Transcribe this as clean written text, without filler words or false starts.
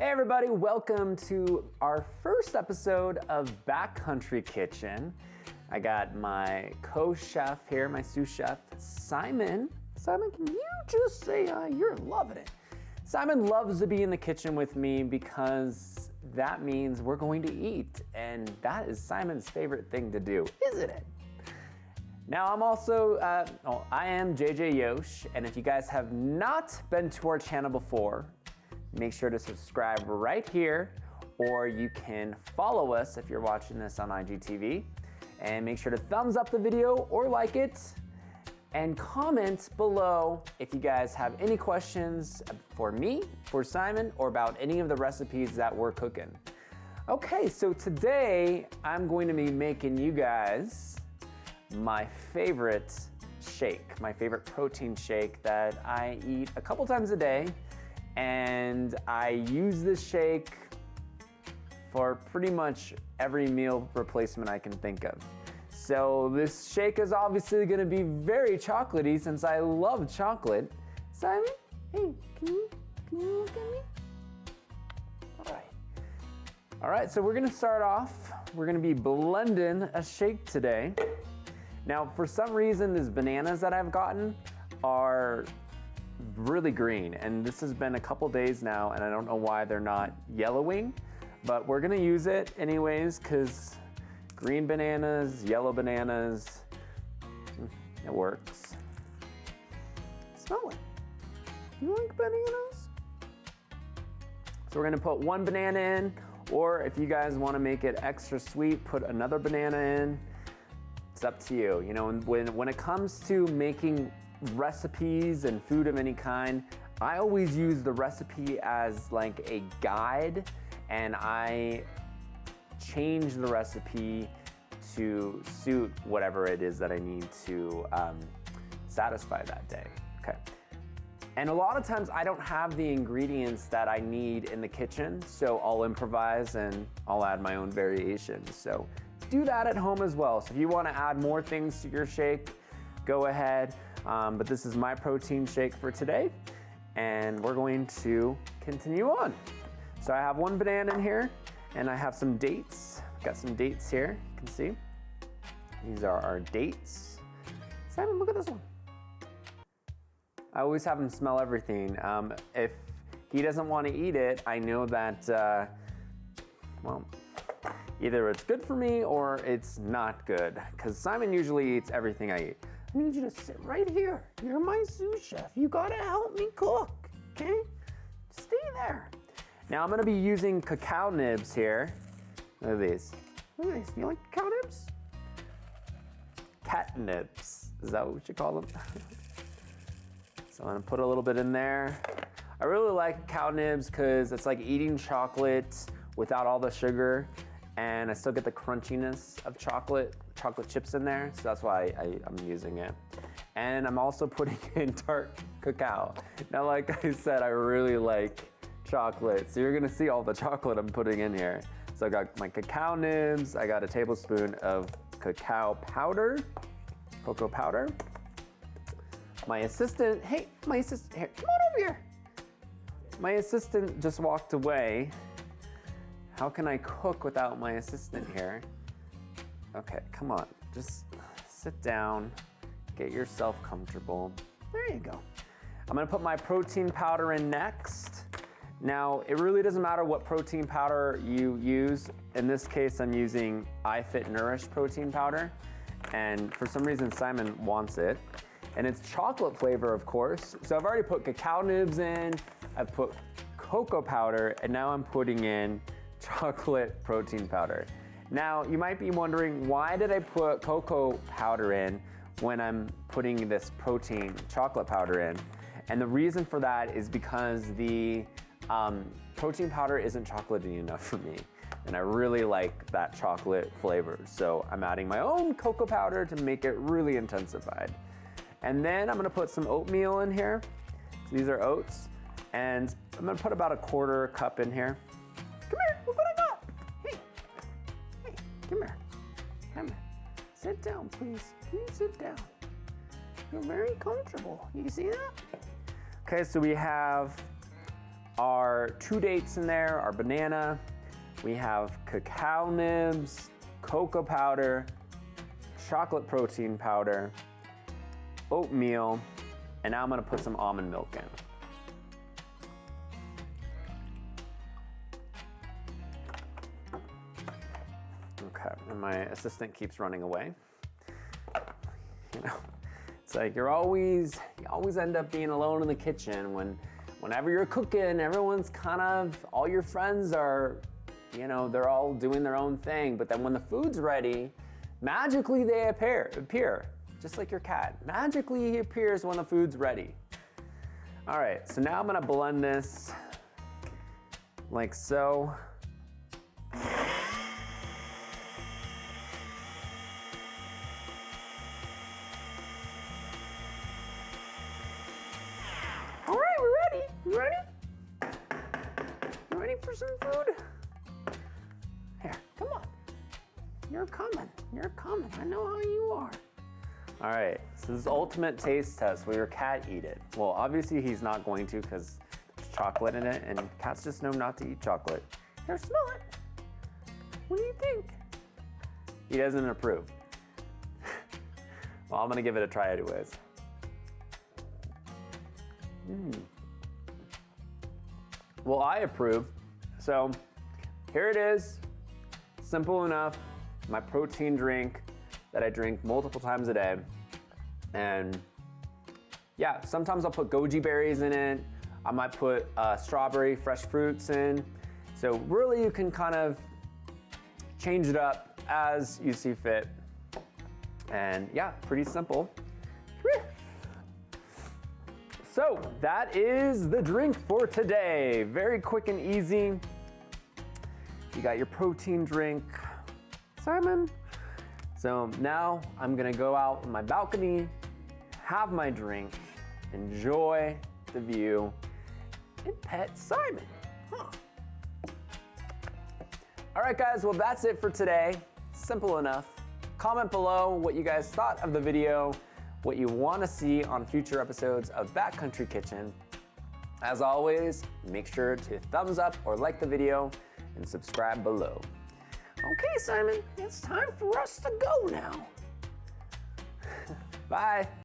Hey everybody, welcome to our first episode of Backcountry Kitchen. I got my co-chef here, my sous chef, Simon. Simon, can you just say you're loving it? Simon loves to be in the kitchen with me because that means we're going to eat, and that is Simon's favorite thing to do, isn't it? Now I'm also, I am JJ Yosh, and if you guys have not been to our channel before, make sure to subscribe right here, or you can follow us if you're watching this on IGTV. And make sure to thumbs up the video or like it, and comment below if you guys have any questions for me, for Simon, or about any of the recipes that we're cooking. Okay, so today I'm going to be making you guys my favorite shake, my favorite protein shake that I eat a couple times a day. And I use this shake for pretty much every meal replacement I can think of. So this shake is obviously gonna be very chocolatey since I love chocolate. Simon, hey, can you look at me? All right, so we're gonna start off, we're gonna be blending a shake today. Now, for some reason, these bananas that I've gotten are really green, and this has been a couple days now, and I don't know why they're not yellowing, but we're gonna use it anyways because green bananas, yellow bananas, it works. Smell it. You like bananas? So we're gonna put one banana in, or if you guys want to make it extra sweet, put another banana in. It's up to you. You know, when it comes to making recipes and food of any kind, I always use the recipe as like a guide, and I change the recipe to suit whatever it is that I need to satisfy that day. Okay. And a lot of times I don't have the ingredients that I need in the kitchen, so I'll improvise and I'll add my own variations. So do that at home as well. So if you want to add more things to your shake, go ahead. But this is my protein shake for today, and we're going to continue on. So I have one banana in here, and I have some dates. I've got some dates here, you can see. These are our dates. Simon, look at this one. I always have him smell everything. If he doesn't want to eat it, I know that, well, either it's good for me or it's not good, because Simon usually eats everything I eat. I need you to sit right here. You're my sous chef. You gotta help me cook, okay? Stay there. Now I'm gonna be using cacao nibs here. Look at these. Look at these. You like cacao nibs? Cat nibs. Is that what you call them? So I'm gonna put a little bit in there. I really like cacao nibs because it's like eating chocolate without all the sugar, and I still get the crunchiness of chocolate chips in there, so that's why I'm using it. And I'm also putting in dark cacao. Now, like I said, I really like chocolate, so you're gonna see all the chocolate I'm putting in here. So I got my cacao nibs, I got a tablespoon of cacao powder, cocoa powder. My assistant, hey, here, come on over here. My assistant just walked away. How can I cook without my assistant here? Okay, come on, just sit down, get yourself comfortable. There you go. I'm gonna put my protein powder in next. Now, it really doesn't matter what protein powder you use. In this case, I'm using iFit Nourish protein powder, and for some reason, Simon wants it. And it's chocolate flavor, of course. So I've already put cacao nibs in, I've put cocoa powder, and now I'm putting in chocolate protein powder. Now, you might be wondering, why did I put cocoa powder in when I'm putting this protein chocolate powder in? And the reason for that is because the protein powder isn't chocolatey enough for me, and I really like that chocolate flavor. So I'm adding my own cocoa powder to make it really intensified. And then I'm gonna put some oatmeal in here. So these are oats, and I'm gonna put about a quarter cup in here. Come here, look what I got. Hey, come here. Come here. Sit down, please. Please sit down. You're very comfortable. You see that? Okay, so we have our 2 dates in there, our banana. We have cacao nibs, cocoa powder, chocolate protein powder, oatmeal, and now I'm gonna put some almond milk in. Okay, and my assistant keeps running away. You know, it's like you always end up being alone in the kitchen whenever you're cooking. Everyone's kind of, all your friends are, you know, they're all doing their own thing. But then when the food's ready, magically they appear, just like your cat. Magically he appears when the food's ready. All right, so now I'm gonna blend this like so. All right, we're ready. You ready? You ready for some food? Here, come on. You're coming. You're coming. I know how you are. All right, so this is ultimate taste test. Will your cat eat it? Well, obviously he's not going to because there's chocolate in it, and cats just know not to eat chocolate. Here, smell it. What do you think? He doesn't approve. Well, I'm gonna give it a try anyways. Well, I approve. So here it is. Simple enough. My protein drink that I drink multiple times a day. And yeah, sometimes I'll put goji berries in it. I might put strawberry, fresh fruits in. So really you can kind of change it up as you see fit. And yeah, pretty simple. So that is the drink for today. Very quick and easy. You got your protein drink, Simon. So now I'm gonna go out on my balcony, have my drink, enjoy the view, and pet Simon. All right guys, well that's it for today. Simple enough. Comment below what you guys thought of the video, what you want to see on future episodes of Backcountry Kitchen. As always, make sure to thumbs up or like the video and subscribe below. Okay, Simon, it's time for us to go now. Bye.